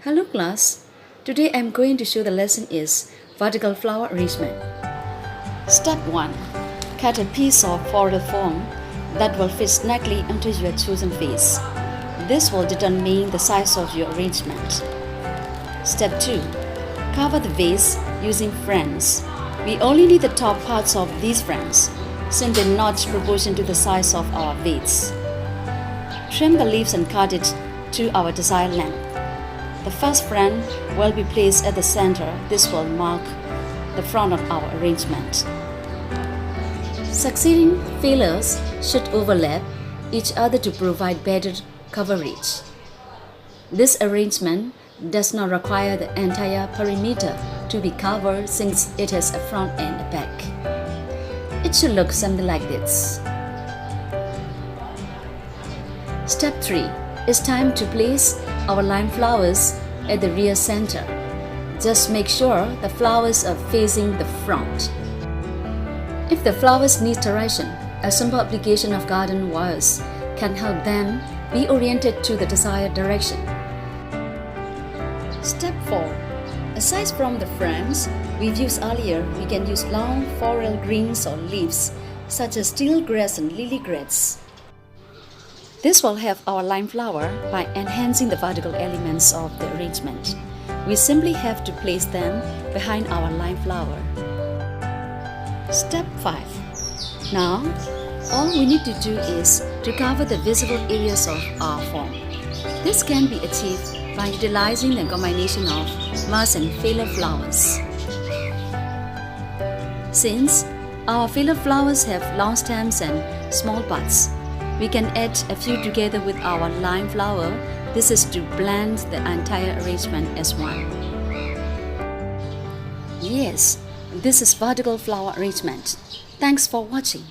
Hello class, today I am going to show the lesson is vertical flower arrangement. Step 1. Cut a piece of floral foam that will fit snugly onto your chosen vase. This will determine the size of your arrangement. Step 2. Cover the vase using friends. We only need the top parts of these friends, since they're not proportional to the size of our vase. Trim the leaves and cut it to our desired length. The first friend will be placed at the center. This will mark the front of our arrangement. Succeeding fillers should overlap each other to provide better coverage. This arrangement does not require the entire perimeter to be covered since it has a front and a back. It should look something like this. Step 3. It's time to place our lime flowers at the rear center. Just make sure the flowers are facing the front. If the flowers need direction, a simple application of garden wires can help them be oriented to the desired direction. Step 4. Aside from the friends we've used earlier, we can use long floral greens or leaves such as steel grass and lily grass. This will help our lime flower by enhancing the vertical elements of the arrangement. We simply have to place them behind our lime flower. Step 5. Now, all we need to do is to cover the visible areas of our form. This can be achieved by utilizing the combination of moss and filler flowers. Since our filler flowers have long stems and small buds, we can add a few together with our lime flower. This is to blend the entire arrangement as one. Yes, this is vertical flower arrangement. Thanks for watching.